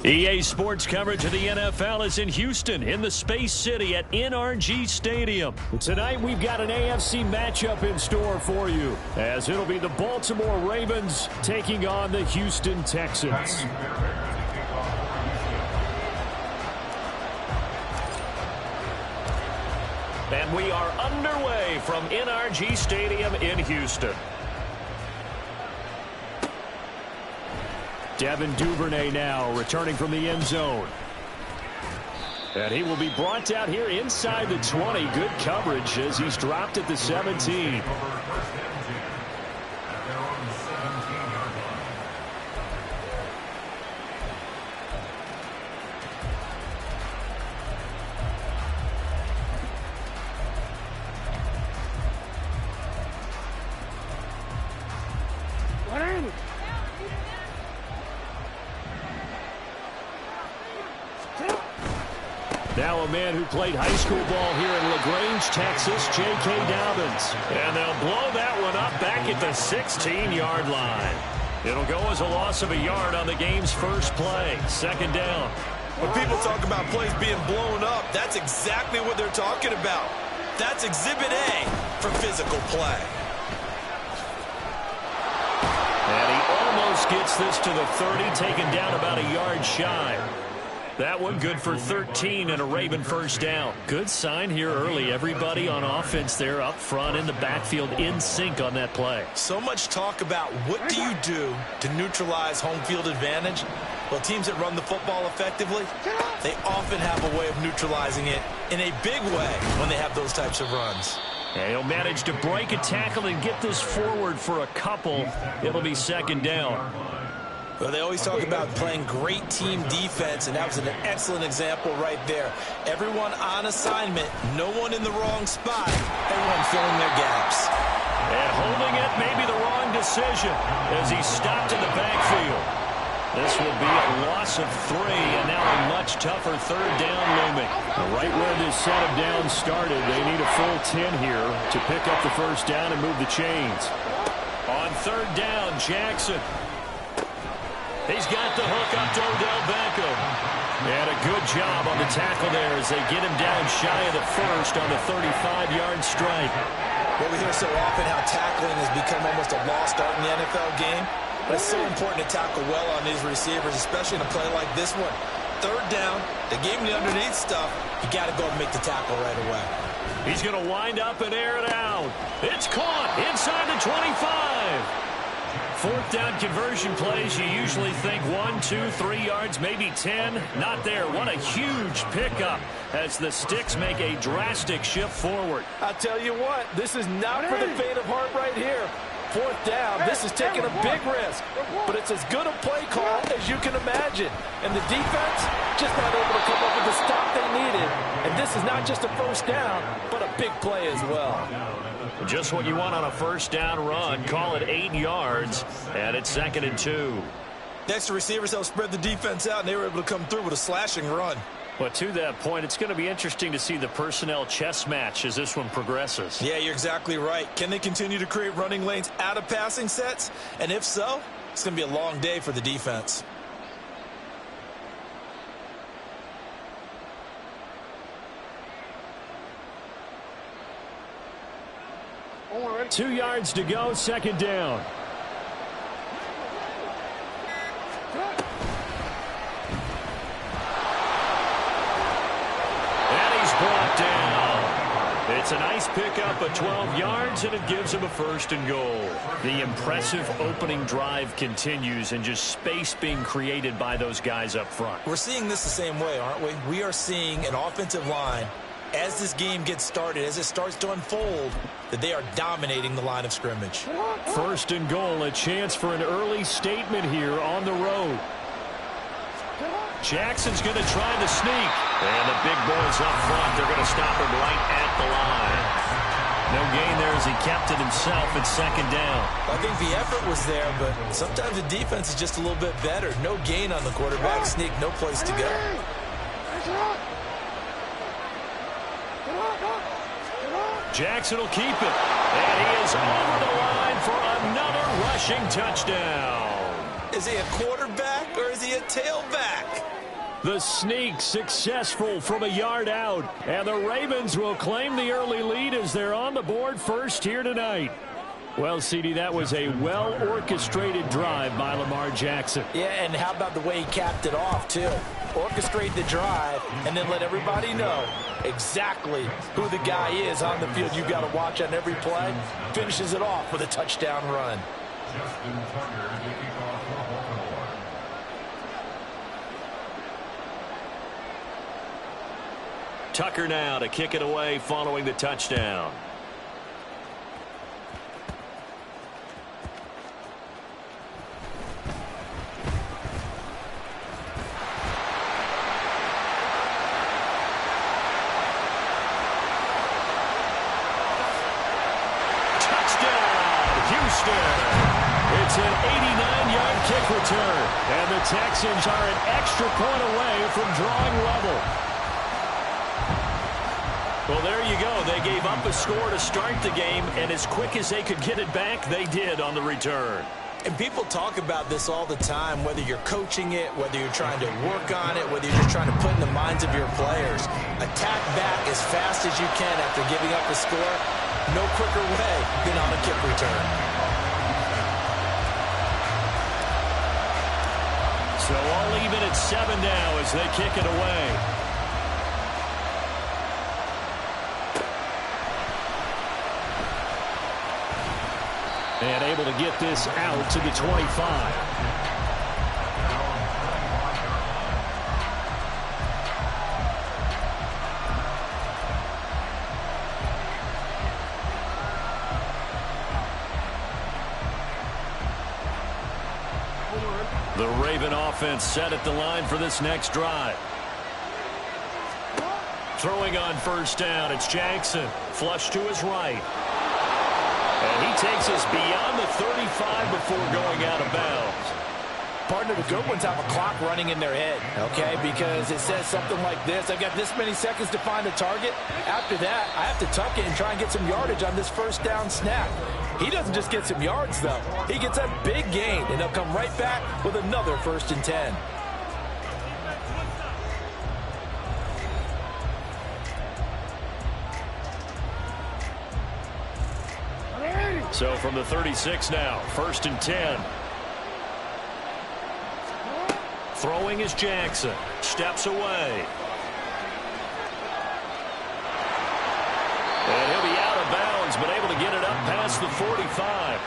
EA Sports coverage of the NFL is in Houston in the Space City at NRG Stadium. Tonight we've got an AFC matchup in store for you, as it'll be the Baltimore Ravens taking on the Houston Texans. And we are underway from NRG Stadium in Houston. Devin Duvernay now returning from the end zone. And he will be brought down here inside the 20. Good coverage as he's dropped at the 17. Now a man who played high school ball here in LaGrange, Texas, J.K. Dobbins. And they'll blow that one up back at the 16-yard line. It'll go as a loss of a yard on the game's first play. Second down. When people talk about plays being blown up, that's exactly what they're talking about. That's Exhibit A for physical play. And he almost gets this to the 30, taken down about a yard shy. That one good for 13 and a Raven first down. Good sign here early. Everybody on offense there up front in the backfield in sync on that play. So much talk about what do you do to neutralize home field advantage? Well, teams that run the football effectively, they often have a way of neutralizing it in a big way when they have those types of runs. And he'll manage to break a tackle and get this forward for a couple. It'll be second down. Well, they always talk about playing great team defense, and that was an excellent example right there. Everyone on assignment, no one in the wrong spot, everyone filling their gaps. And holding it, maybe the wrong decision as he stopped in the backfield. This will be a loss of 3, and now a much tougher third down looming. Right where this set of downs started, they need a full 10 here to pick up the first down and move the chains. On third down, Jackson. He's got the hook up to Odell Beckham. And a good job on the tackle there as they get him down shy of the first on the 35-yard strike. Well, we hear so often how tackling has become almost a lost art in the NFL game. But it's so important to tackle well on these receivers, especially in a play like this one. Third down, they gave him the underneath stuff. You got to go and make the tackle right away. He's going to wind up and air it out. It's caught inside the 25. Fourth down conversion plays, you usually think 1, 2, 3 yards, maybe 10. Not there. What a huge pickup as the Sticks make a drastic shift forward. I'll tell you what, this is not for the faint of heart right here. Fourth down, this is taking a big risk, but it's as good a play call as you can imagine. And the defense just not able to come up with the stop they needed. And this is not just a first down, but a big play as well. Just what you want on a first down run. Call it 8 yards, and it's 2nd and 2. Next, the receivers helped spread the defense out, and they were able to come through with a slashing run. But to that point, it's going to be interesting to see the personnel chess match as this one progresses. Yeah, you're exactly right. Can they continue to create running lanes out of passing sets? And if so, it's going to be a long day for the defense. Two yards to go, second down. And he's brought down. It's a nice pickup of 12 yards, and it gives him a first and goal. The impressive opening drive continues, and just space being created by those guys up front. We're seeing this the same way, aren't we? We are seeing an offensive line, as this game gets started, as it starts to unfold, that they are dominating the line of scrimmage. First and goal, a chance for an early statement here on the road. Jackson's going to try the sneak. And the big boys up front, they're going to stop him right at the line. No gain there as he kept it himself at second down. I think the effort was there, but sometimes the defense is just a little bit better. No gain on the quarterback sneak, no place to go. Jackson will keep it. And he is over the line for another rushing touchdown. Is he a quarterback or is he a tailback? The sneak successful from a yard out. And the Ravens will claim the early lead as they're on the board first here tonight. Well, CD, that was a well-orchestrated drive by Lamar Jackson. Yeah, and how about the way he capped it off, too? Orchestrate the drive and then let everybody know exactly who the guy is on the field. You've got to watch on every play. Finishes it off with a touchdown run. Tucker now to kick it away following the touchdown. It's an 89-yard kick return, and the Texans are an extra point away from drawing level. Well, there you go. They gave up a score to start the game, and as quick as they could get it back, they did on the return. And people talk about this all the time, whether you're coaching it, whether you're trying to work on it, whether you're just trying to put in the minds of your players. Attack back as fast as you can after giving up a score. No quicker way than on a kick return. So all even at 7 now as they kick it away. And able to get this out to the 25. The Raven offense set at the line for this next drive. Throwing on first down, it's Jackson. Flush to his right. And he takes us beyond the 35 before going out of bounds. Partner, the good ones have a clock running in their head, okay? Because it says something like this. I've got this many seconds to find a target. After that, I have to tuck it and try and get some yardage on this first down snap. He doesn't just get some yards, though. He gets a big gain, and he'll come right back with another 1st and 10. So from the 36 now, 1st and 10. Throwing is Jackson. Steps away. And he'll be out of bounds, but able to get it up past the 45.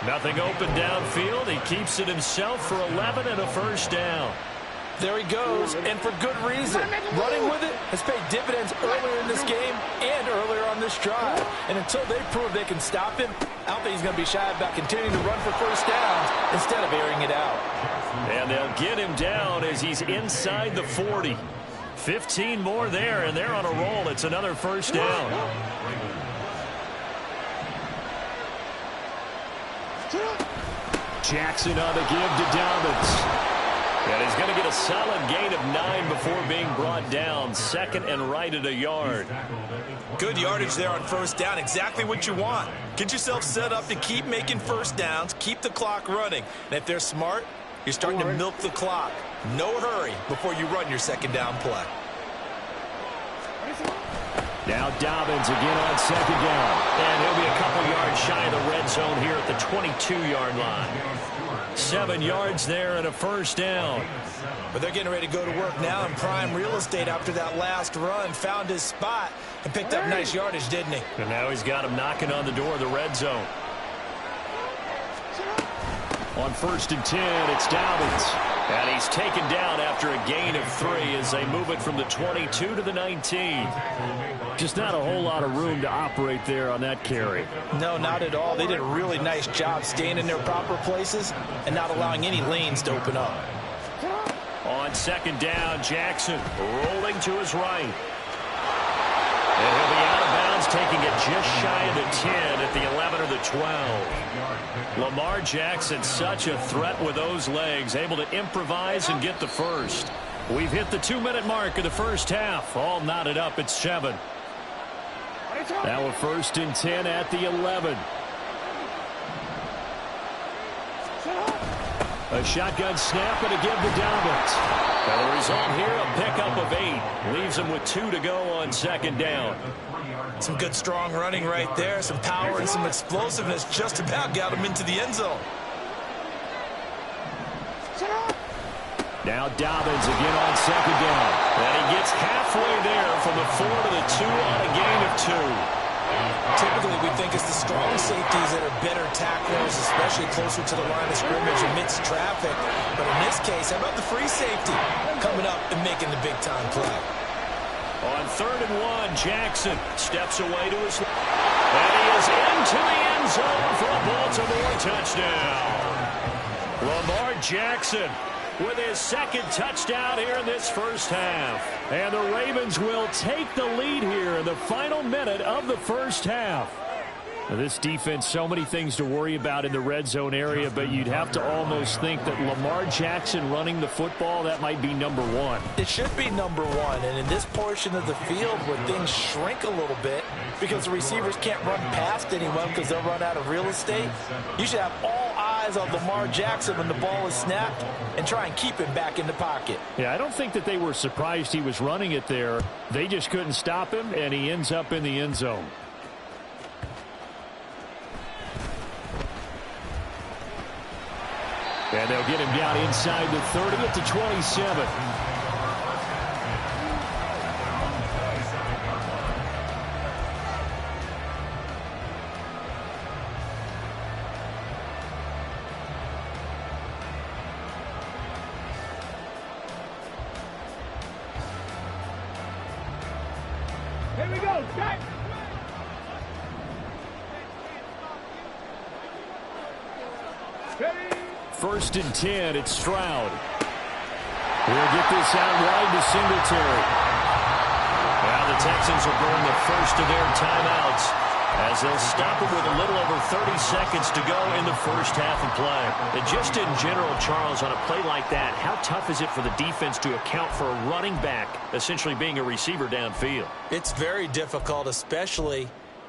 Nothing open downfield. He keeps it himself for 11 and a 1st down. There he goes, and for good reason. Running with it has paid dividends earlier in this game and earlier on this drive. And until they prove they can stop him, I don't think he's going to be shy about continuing to run for 1st downs instead of airing it out. And they'll get him down as he's inside the 40. 15 more there, and they're on a roll. It's another 1st down. Jackson on the give to Dobbins. And he's going to get a solid gain of 9 before being brought down. 2nd and right at a yard. Good yardage there on 1st down. Exactly what you want. Get yourself set up to keep making 1st downs. Keep the clock running. And if they're smart, you're starting to milk the clock. No hurry before you run your 2nd down play. Now Dobbins again on 2nd down. And he'll be a couple yards shy of the red zone here at the 22-yard line. 7 yards there and a 1st down. But they're getting ready to go to work now in prime real estate after that last run. Found his spot and picked up nice yardage, didn't he? And now he's got him knocking on the door of the red zone. On 1st and 10, it's Dobbins. And he's taken down after a gain of 3 as they move it from the 22 to the 19. Just not a whole lot of room to operate there on that carry. No, not at all. They did a really nice job staying in their proper places and not allowing any lanes to open up. On 2nd down, Jackson rolling to his right. And he'll be out of bounds, taking it just shy of the 10 at the 11 or the 12. Lamar Jackson, such a threat with those legs, able to improvise and get the first. We've hit the 2-minute mark of the first half. All knotted up at 7. Now a 1st and 10 at the 11. A shotgun snap and a give to Dobbins. And the result here, a pickup of 8. Leaves him with 2 to go on second down. Some good strong running right there. Some power and some explosiveness just about got him into the end zone. Now Dobbins again on second down. And he gets halfway there from the 4 to the 2 on a gain of 2. Typically, we think it's the strong safeties that are better tacklers, especially closer to the line of scrimmage amidst traffic. But in this case, how about the free safety coming up and making the big-time play? On 3rd and 1, Jackson steps away to his left. And he is into the end zone for a Baltimore touchdown. Lamar Jackson with his second touchdown here in this first half. And the Ravens will take the lead here in the final minute of the first half. Now, this defense, so many things to worry about in the red zone area, but you'd have to almost think that Lamar Jackson running the football, that might be number 1. It should be number 1, and in this portion of the field where things shrink a little bit because the receivers can't run past anyone because they'll run out of real estate, you should have all eyes on Lamar Jackson when the ball is snapped and try and keep him back in the pocket. Yeah, I don't think that they were surprised he was running it there. They just couldn't stop him, and he ends up in the end zone. And they'll get him down inside the 30 at the 27. Here we go, Jack. Ready? 1st and 10, it's Stroud. He'll get this out wide to Singletary. Now the Texans will burn the first of their timeouts as they'll stop it with a little over 30 seconds to go in the first half of play. And just in general, Charles, on a play like that, how tough is it for the defense to account for a running back essentially being a receiver downfield? It's very difficult, especially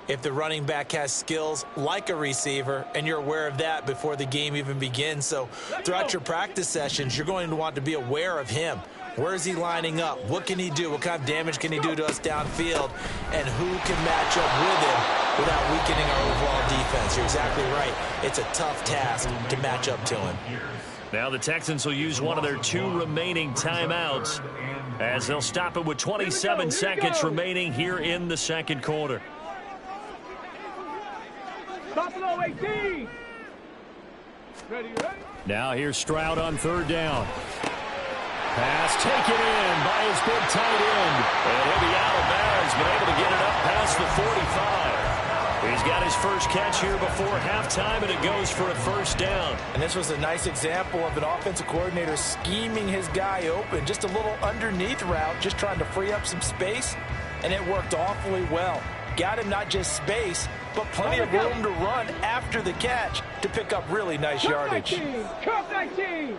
if the running back has skills like a receiver, and you're aware of that before the game even begins. So throughout your practice sessions, you're going to want to be aware of him. Where is he lining up? What can he do? What kind of damage can he do to us downfield? And who can match up with him without weakening our overall defense? You're exactly right. It's a tough task to match up to him. Now the Texans will use one of their 2 remaining timeouts as they'll stop it with 27 seconds remaining here in the second quarter. Buffalo 18. Ready? Now here's Stroud on 3rd down. Pass taken in by his big tight end. And he'll be out of bounds, but able to get it up past the 45. He's got his first catch here before halftime, and it goes for a first down. And this was a nice example of an offensive coordinator scheming his guy open. Just a little underneath route, just trying to free up some space, and it worked awfully well. Got him not just space, but plenty of room to run after the catch to pick up really nice yardage. 19.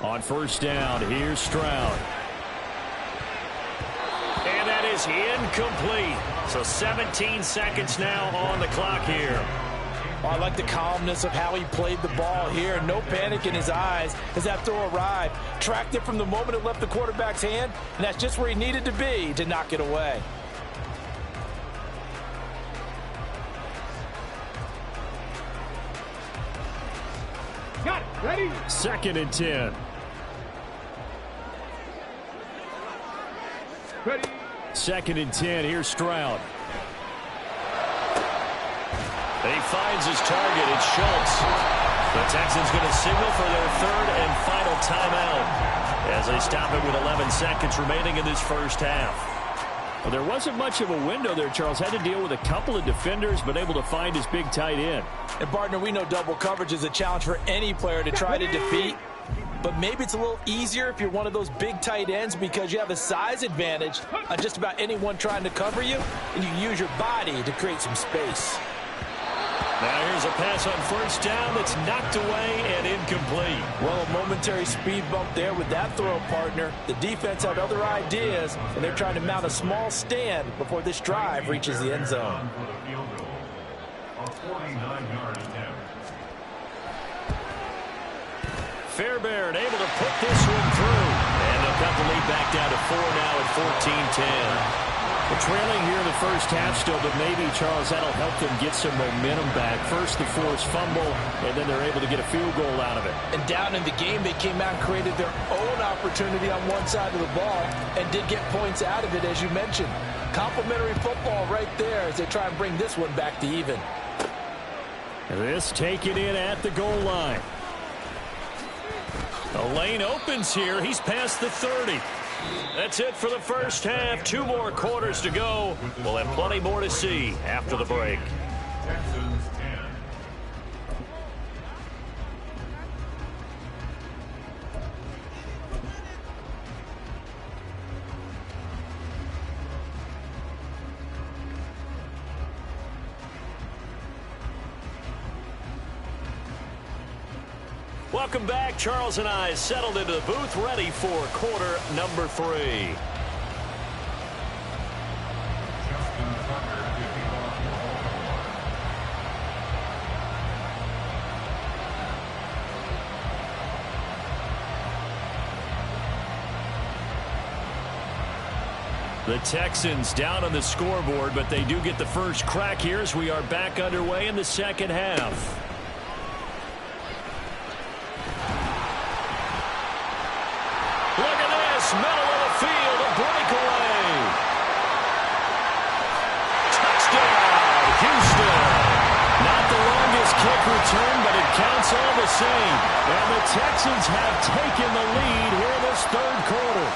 On 1st down, here's Stroud. And that is incomplete. So 17 seconds now on the clock here. Oh, I like the calmness of how he played the ball here. No panic in his eyes as that throw arrived. Tracked it from the moment it left the quarterback's hand, and that's just where he needed to be to knock it away. Got it. Ready? 2nd and 10. Ready? 2nd and 10. Here's Stroud. And he finds his target. It's Schultz. The Texans going to signal for their 3rd and final timeout as they stop it with 11 seconds remaining in this first half. Well, there wasn't much of a window there, Charles. Had to deal with a couple of defenders, but able to find his big tight end. And, partner, we know double coverage is a challenge for any player to try to defeat. But maybe it's a little easier if you're one of those big tight ends because you have a size advantage on just about anyone trying to cover you, and you use your body to create some space. Now here's a pass on 1st down that's knocked away and incomplete. Well, a momentary speed bump there with that throw, partner. The defense had other ideas, and they're trying to mount a small stand before this drive reaches the end zone. Fairbairn able to put this one through. And they'll cut the lead back down to 4 now at 14-10. Well, trailing here in the first half still, but maybe, Charles, that'll help them get some momentum back. First, the forced fumble, and then they're able to get a field goal out of it. And down in the game, they came out and created their own opportunity on one side of the ball and did get points out of it, as you mentioned. Complimentary football right there as they try and bring this one back to even. This taken in at the goal line. The lane opens here. He's past the 30. That's it for the first half. 2 more quarters to go. We'll have plenty more to see after the break. Welcome back. Charles and I settled into the booth, ready for quarter number 3. The Texans down on the scoreboard, but they do get the first crack here as we are back underway in the second half. Middle of the field, a breakaway. Touchdown, Houston. Not the longest kick return, but it counts all the same. And the Texans have taken the lead here in this third quarter.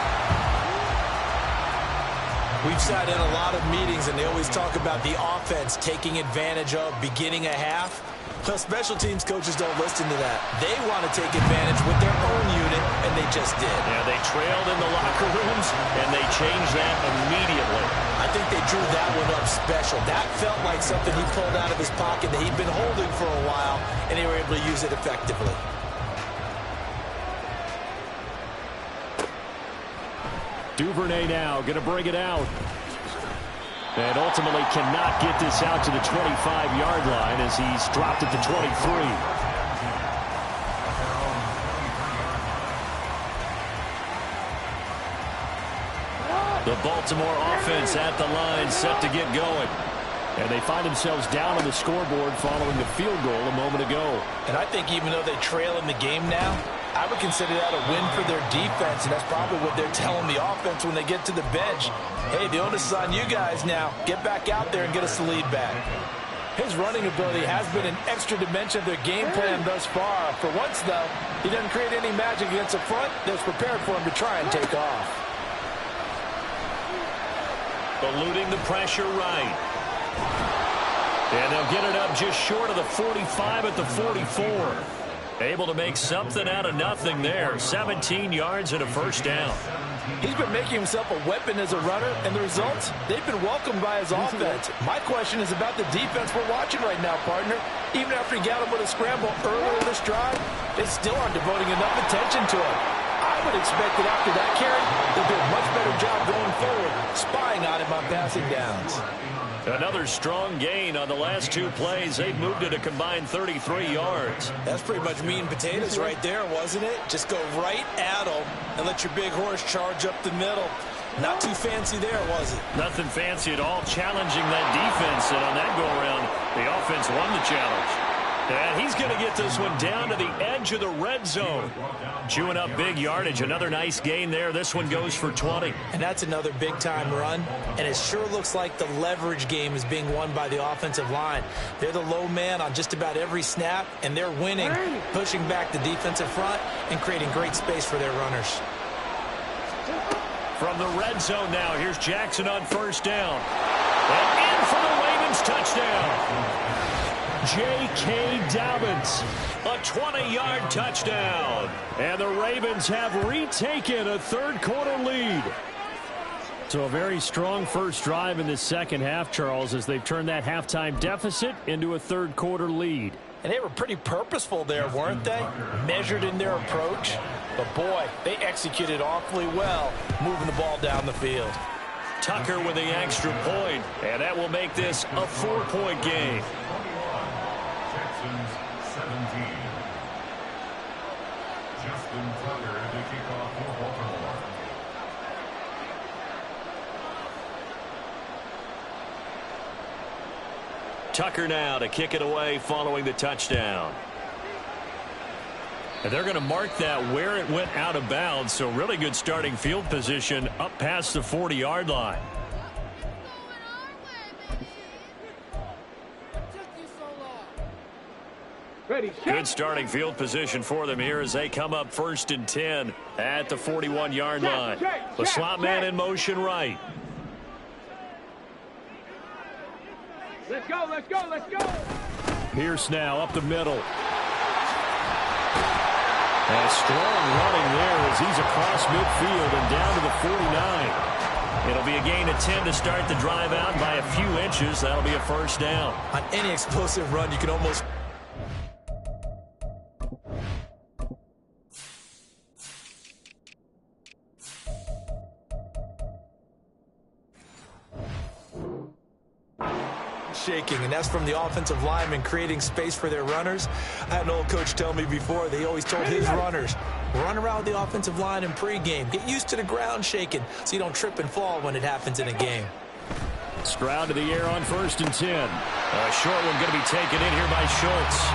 We've sat in a lot of meetings, and they always talk about the offense taking advantage of beginning a half. Well, special teams coaches don't listen to that. They want to take advantage with their own unit, and they just did. Yeah, they trailed in the locker rooms, and they changed that immediately. I think they drew that one up special. That felt like something he pulled out of his pocket that he'd been holding for a while, and they were able to use it effectively. Duvernay now going to bring it out. And ultimately cannot get this out to the 25-yard line as he's dropped it to 23. The Baltimore offense at the line, set to get going. And they find themselves down on the scoreboard following the field goal a moment ago. And I think even though they trail in the game now, I would consider that a win for their defense, and that's probably what they're telling the offense when they get to the bench. Hey, the onus is on you guys now. Get back out there and get us the lead back. His running ability has been an extra dimension of their game plan thus far. For once, though, he doesn't create any magic against the front that's prepared for him to try and take off. Eluding the pressure right. And they'll get it up just short of the 45 at the 44. Able to make something out of nothing there. 17 yards and a first down. He's been making himself a weapon as a runner, and the results, they've been welcomed by his offense. My question is about the defense we're watching right now, partner. Even after he got him with a scramble earlier in this drive, they still aren't devoting enough attention to him. I would expect that after that carry, they'll do a much better job going forward, spying on him on passing downs. Another strong gain on the last 2 plays. They've moved it a combined 33 yards. That's pretty much meat and potatoes right there, wasn't it? Just go right at them and let your big horse charge up the middle. Not too fancy there, was it? Nothing fancy at all, challenging that defense. And on that go-around, the offense won the challenge. And he's going to get this one down to the edge of the red zone. Chewing up big yardage. Another nice gain there. This one goes for 20. And that's another big-time run. And it sure looks like the leverage game is being won by the offensive line. They're the low man on just about every snap, and they're winning, pushing back the defensive front and creating great space for their runners. From the red zone now, here's Jackson on first down. And in for the Ravens touchdown. J.K. Dobbins, a 20-yard touchdown. And the Ravens have retaken a third-quarter lead. So a very strong first drive in the second half, Charles, as they've turned that halftime deficit into a third-quarter lead. And they were pretty purposeful there, weren't they? Measured in their approach. But, boy, they executed awfully well, moving the ball down the field. Tucker with the extra point, and that will make this a 4-point game. Tucker now to kick it away following the touchdown. And they're going to mark that where it went out of bounds, so really good starting field position up past the 40-yard line. Good starting field position for them here as they come up 1st and 10 at the 41-yard line. The slot man in motion right. Let's go, let's go, let's go. Pierce now up the middle. And strong running there as he's across midfield and down to the 49. It'll be a gain of 10 to start the drive out by a few inches. That'll be a first down. On any explosive run, you can almost... shaking, and that's from the offensive linemen creating space for their runners. I had an old coach tell me before, they always told his runners, run around the offensive line in pregame. Get used to the ground shaking so you don't trip and fall when it happens in a game. Stroud to the air on 1st and 10. A short one going to be taken in here by Schultz.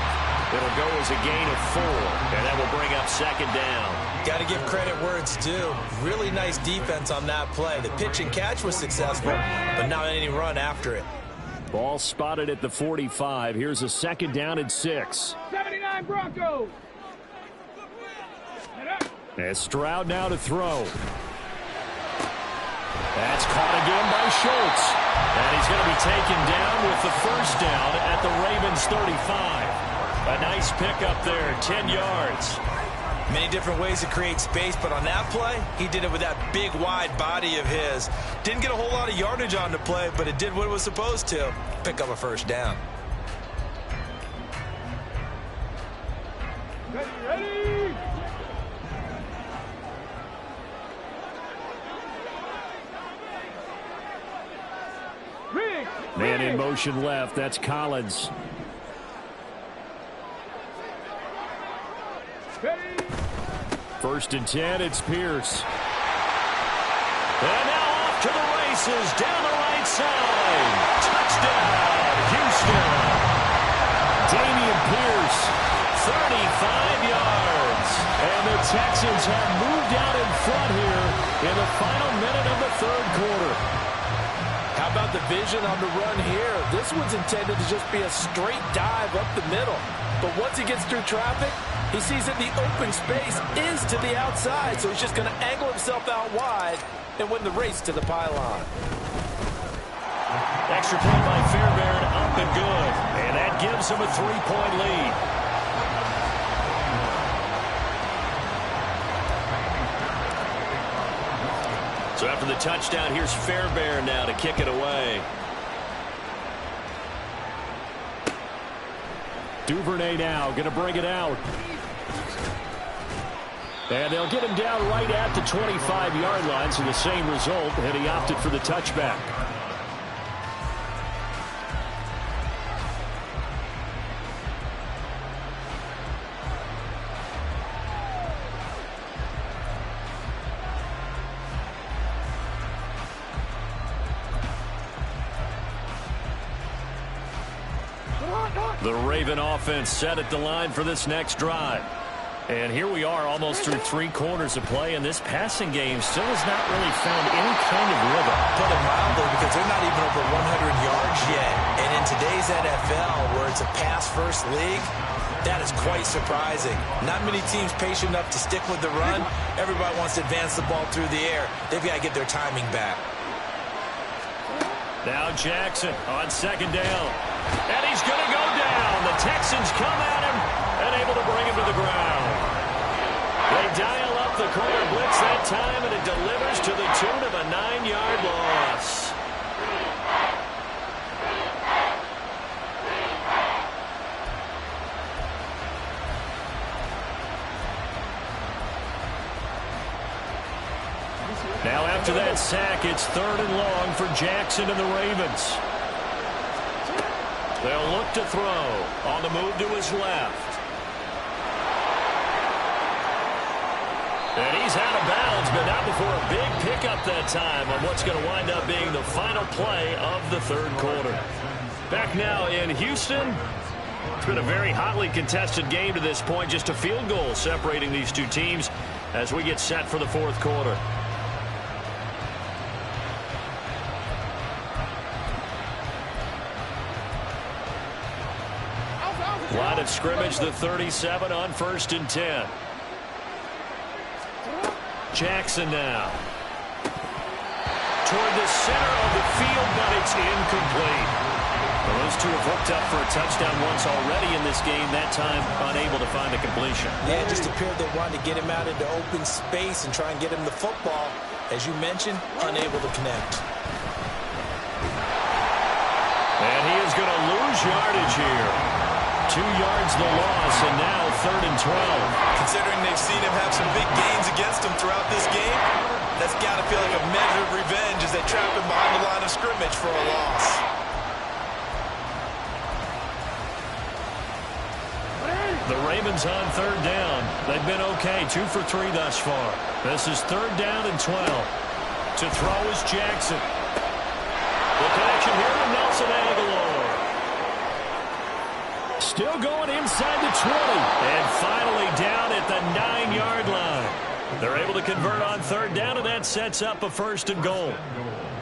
It'll go as a gain of 4, and that will bring up 2nd down. Got to give credit where it's due. Really nice defense on that play. The pitch and catch was successful, but not any run after it. Ball spotted at the 45. Here's a 2nd down and 6. 79 Broncos. And Stroud now to throw. That's caught again by Schultz. And he's going to be taken down with the 1st down at the Ravens 35. A nice pickup there, 10 yards. Many different ways to create space, but on that play, he did it with that big, wide body of his. Didn't get a whole lot of yardage on the play, but it did what it was supposed to. Pick up a 1st down. Ready? Man in motion left. That's Collins. Ready? 1st and 10. It's Pierce. And now off to the races down the right side. Touchdown, Houston. Damian Pierce, 35 yards. And the Texans have moved out in front here in the final minute of the 3rd quarter. How about the vision on the run here? This one's intended to just be a straight dive up the middle. But once he gets through traffic, he sees that the open space is to the outside, so he's just going to angle himself out wide and win the race to the pylon. Extra point by Fairbairn, up and good. And that gives him a 3-point lead. So after the touchdown, here's Fairbairn now to kick it away. Duvernay now going to bring it out. And they'll get him down right at the 25-yard line, so the same result, and he opted for the touchback. The Raven offense set at the line for this next drive. And here we are almost through 3 quarters of play, and this passing game still has not really found any kind of rhythm. Put it mildly, because they're not even over 100 yards yet. And in today's NFL, where it's a pass-first league, that is quite surprising. Not many teams patient enough to stick with the run. Everybody wants to advance the ball through the air. They've got to get their timing back. Now Jackson on 2nd down. And he's going to go down. The Texans come at him and able to bring him to the ground. They dial up the corner blitz that time, and it delivers to the tune of a 9-yard loss. Now after that sack, it's 3rd and long for Jackson and the Ravens. They'll look to throw on the move to his left. And he's out of bounds, but not before a big pickup that time on what's going to wind up being the final play of the third quarter. Back now in Houston. It's been a very hotly contested game to this point. Just a field goal separating these two teams as we get set for the fourth quarter. Line of scrimmage, the 37 on 1st and 10. Jackson now. Toward the center of the field, but it's incomplete. Well, those two have hooked up for a touchdown once already in this game, that time unable to find a completion. Yeah, it just appeared they wanted to get him out into open space and try and get him the football. As you mentioned, unable to connect. And he is going to lose yardage here. 2 yards the loss, and now 3rd and 12. Considering they've seen him have some big gains against him throughout this game, that's got to feel like a measure of revenge as they trap him behind the line of scrimmage for a loss. The Ravens on 3rd down. They've been okay, 2 for 3 thus far. This is 3rd down and 12. To throw is Jackson. The connection here to Nelson Aguilar. Still going inside the 20. And finally down at the 9-yard line. They're able to convert on 3rd down, and that sets up a 1st and goal.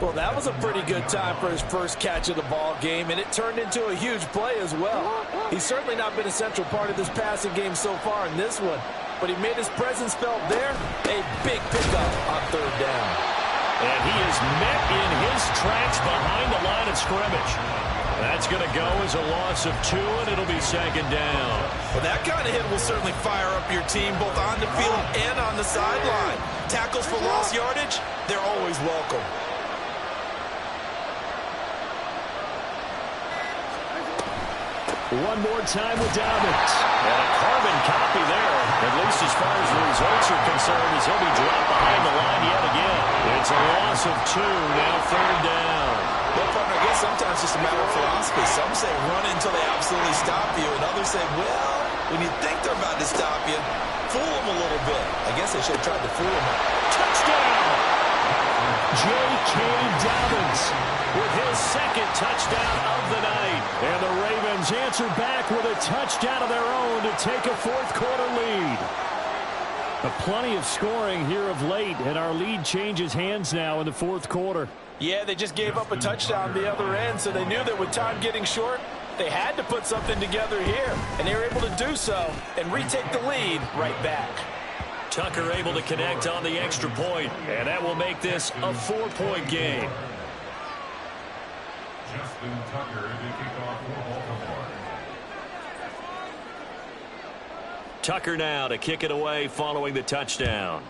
Well, that was a pretty good time for his first catch of the ball game, and it turned into a huge play as well. He's certainly not been a central part of this passing game so far in this one, but he made his presence felt there. A big pickup on 3rd down. And he is met in his tracks behind the line of scrimmage. That's going to go as a loss of 2, and it'll be 2nd down. Well, that kind of hit will certainly fire up your team both on the field and on the sideline. Tackles for lost yardage, they're always welcome. One more time with Dobbins. And a carbon copy there, at least as far as the results are concerned, as he'll be dropped behind the line yet again. It's a loss of 2, now 3rd down. Well, partner, I guess sometimes it's just a matter of philosophy. Some say run until they absolutely stop you, and others say, well, when you think they're about to stop you, fool them a little bit. I guess they should have tried to fool them. Touchdown! J.K. Dobbins with his 2nd touchdown of the night. And the Ravens answer back with a touchdown of their own to take a 4th quarter lead. Plenty of scoring here of late, and our lead changes hands now in the 4th quarter. Yeah, they just gave up a touchdown the other end, so they knew that with time getting short, they had to put something together here, and they were able to do so and retake the lead right back. Tucker able to connect on the extra point, and that will make this a 4-point game. Justin Tucker to kick off for Baltimore. Tucker now to kick it away following the touchdown.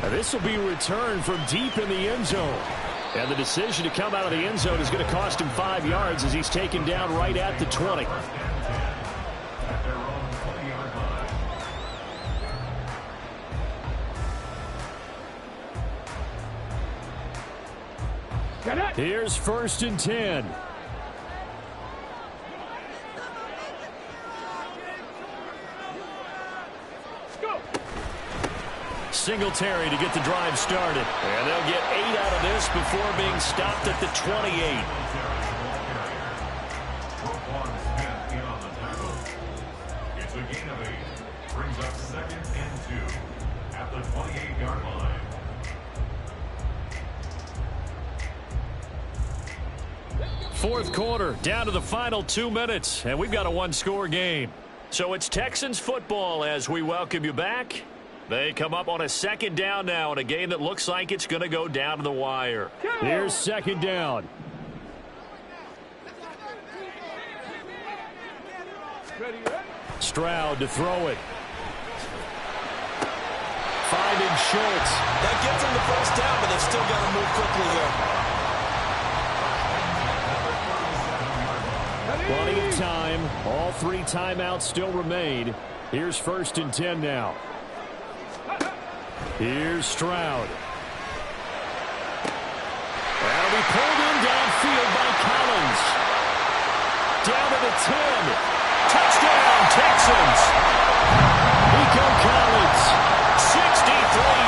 Now this will be returned from deep in the end zone. And the decision to come out of the end zone is going to cost him 5 yards as he's taken down right at the 20. Here's 1st and 10. Singletary to get the drive started. And they'll get 8 out of this before being stopped at the 28. It's a gain of 8. Brings up 2nd and 2 at the 28-yard line. Fourth quarter, down to the final 2 minutes, and we've got a 1-score game. So it's Texans football as we welcome you back. They come up on a 2nd down now in a game that looks like it's going to go down to the wire. Here's 2nd down. Stroud to throw it. Finding Schultz. That gets them the 1st down, but they've still got to move quickly here. Plenty of time. All 3 timeouts still remain. Here's 1st and 10 now. Here's Stroud. That'll be pulled in downfield by Collins. Down to the 10. touchdown, Texans. Nico Collins, 63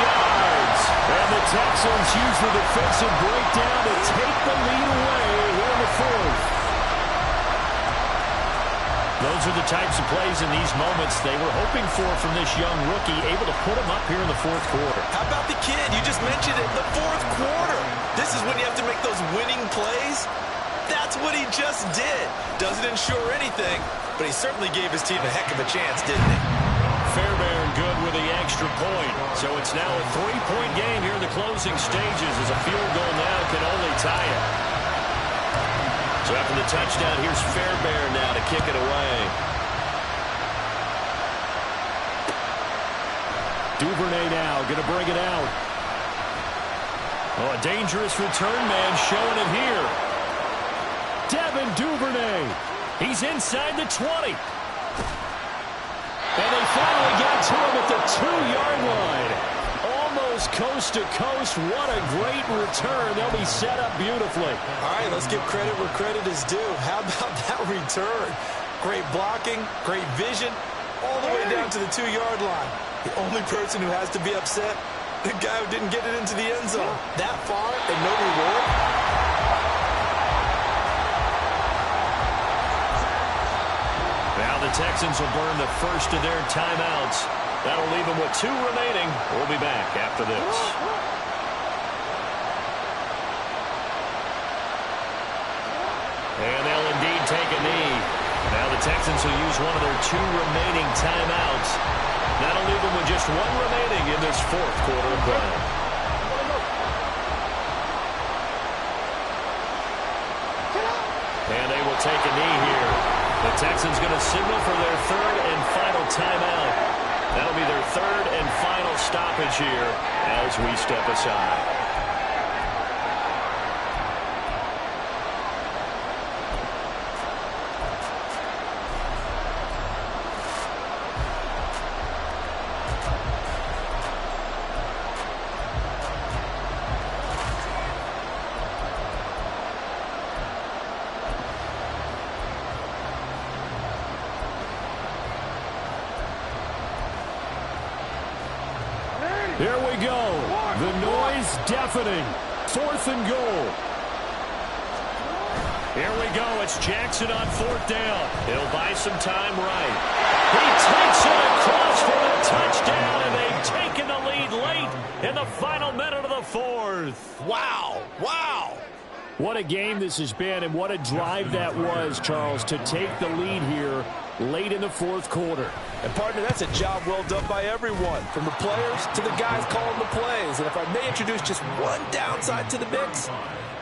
yards. And the Texans use the defensive breakdown to take the lead away here in the fourth. Those are the types of plays in these moments they were hoping for from this young rookie, able to put him up here in the fourth quarter. How about the kid? You just mentioned it, the fourth quarter. This is when you have to make those winning plays. That's what he just did. Doesn't ensure anything, but he certainly gave his team a heck of a chance, didn't he? Fairbairn good with the extra point. So it's now a 3-point game here in the closing stages as a field goal now can only tie it. So after the touchdown, here's Fairbairn now to kick it away. Duvernay now going to bring it out. Oh, a dangerous return man showing it here. Devin Duvernay. He's inside the 20. And they finally got to him at the 2-yard line. Almost coast to coast. What a great return. They'll be set up beautifully. All right, let's give credit where credit is due. How about that return? Great blocking, great vision, all the way down to the 2-yard line. The only person who has to be upset, the guy who didn't get it into the end zone. That far and no reward. Now the Texans will burn the first of their timeouts. That'll leave them with 2 remaining. We'll be back after this. And they'll indeed take a knee. Now the Texans will use one of their 2 remaining timeouts. That'll leave them with just 1 remaining in this fourth quarter of play. And they will take a knee here. The Texans going to signal for their 3rd and final timeout. That'll be their 3rd and final stoppage here as we step aside. Here we go. The noise deafening. 4th and goal. Here we go. It's Jackson on 4th down. He'll buy some time right. He takes it across for a touchdown, and they've taken the lead late in the final minute of the 4th. Wow. Wow. What a game this has been, and what a drive that was, Charles, to take the lead here late in the 4th quarter. And, partner, that's a job well done by everyone, from the players to the guys calling the plays. And if I may introduce just one downside to the mix,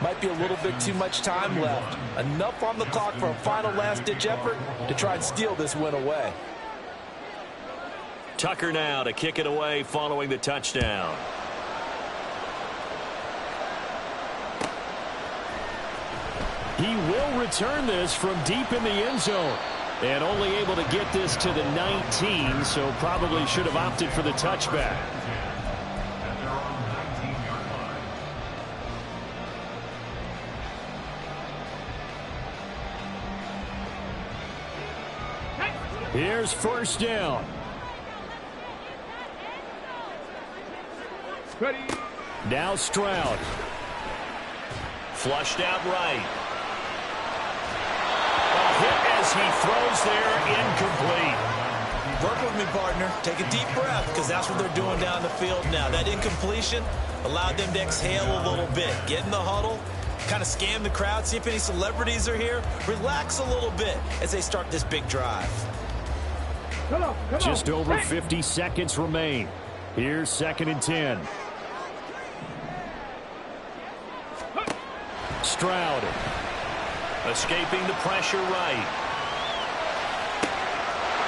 might be a little bit too much time left. Enough on the clock for a final last-ditch effort to try and steal this win away. Tucker now to kick it away following the touchdown. He will return this from deep in the end zone. And only able to get this to the 19, so probably should have opted for the touchback. Here's 1st down. Ready. Now Stroud. Flushed out right. Hit as he throws there, incomplete. Work with me, partner. Take a deep breath, because that's what they're doing down the field now. That incompletion allowed them to exhale a little bit. Get in the huddle, kind of scan the crowd, see if any celebrities are here. Relax a little bit as they start this big drive. Come on. Just over 50 seconds remain. Here's 2nd and 10. Stroud. Escaping the pressure right.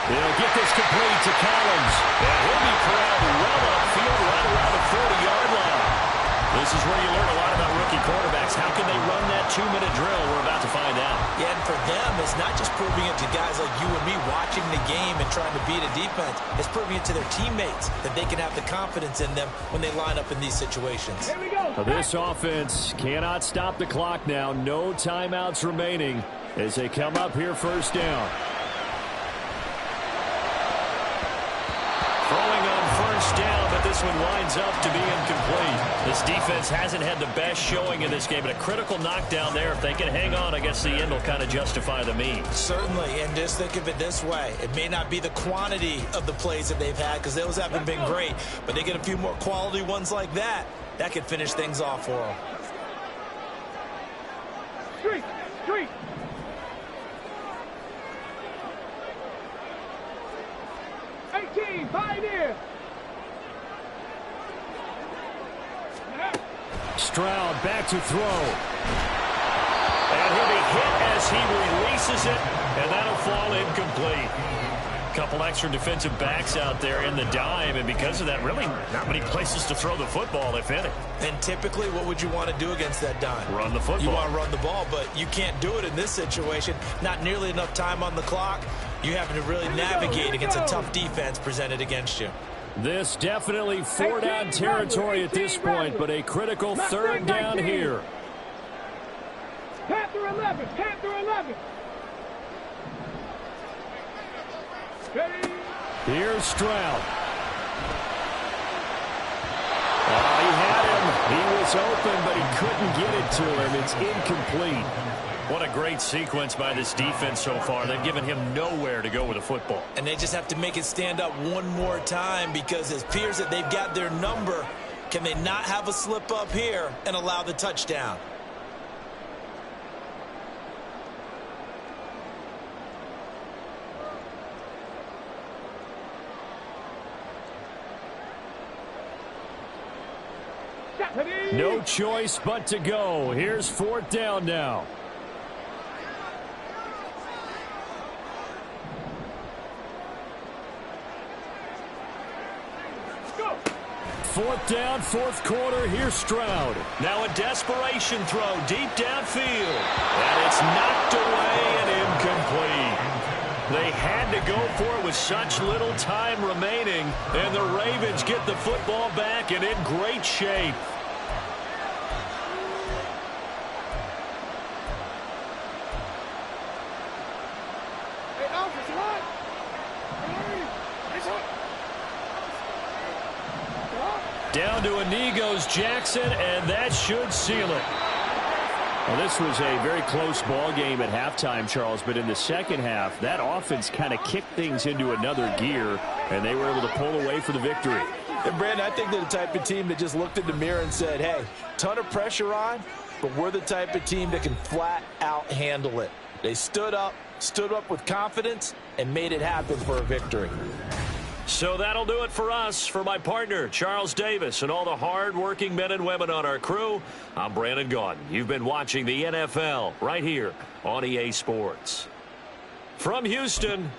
They'll get this complete to Collins. And he'll be corralled well upfield right around the 40-yard line. This is where you learn a lot about rookie quarterbacks. How can they run that 2-minute drill? We're about to find out. Yeah, and for them, it's not just proving it to guys like you and me watching the game and trying to beat a defense. It's proving it to their teammates that they can have the confidence in them when they line up in these situations. Here we go. This offense cannot stop the clock now. No timeouts remaining as they come up here 1st down. this one winds up to be incomplete. This defense hasn't had the best showing in this game, but a critical knockdown there. If they can hang on, I guess the end will kind of justify the means. Certainly, and just think of it this way. It may not be the quantity of the plays that they've had because those haven't been great, but they get a few more quality ones like that. That could finish things off for them. Street, street. Pioneer. Stroud back to throw. And he'll be hit as he releases it, and that'll fall incomplete. Couple extra defensive backs out there in the dime, and because of that, really not many places to throw the football, if any. And typically, what would you want to do against that dime? Run the football. You want to run the ball, but you can't do it in this situation. Not nearly enough time on the clock. You having to really navigate against a tough defense presented against you. This definitely four-down territory at this point, but a critical third down here. Panther 11, Panther 11. Ready? Here's Stroud. Oh, he had him. He was open, but he couldn't get it to him. It's incomplete. What a great sequence by this defense so far. They've given him nowhere to go with the football. And they just have to make it stand up one more time because it appears that they've got their number. Can they not have a slip up here and allow the touchdown? No choice but to go. Here's fourth down now. Fourth down, fourth quarter. Here's Stroud. Now a desperation throw deep downfield. And it's knocked away and incomplete. They had to go for it with such little time remaining. And the Ravens get the football back and in great shape. Down to Anigos Jackson, and that should seal it. Well, this was a very close ball game at halftime, Charles, but in the second half, that offense kind of kicked things into another gear, and they were able to pull away for the victory. And Brandon, I think they're the type of team that just looked in the mirror and said, hey, ton of pressure on, but we're the type of team that can flat out handle it. They stood up with confidence, and made it happen for a victory. So that'll do it for us. For my partner, Charles Davis, and all the hard-working men and women on our crew, I'm Brandon Gaudin. You've been watching the NFL right here on EA Sports. From Houston...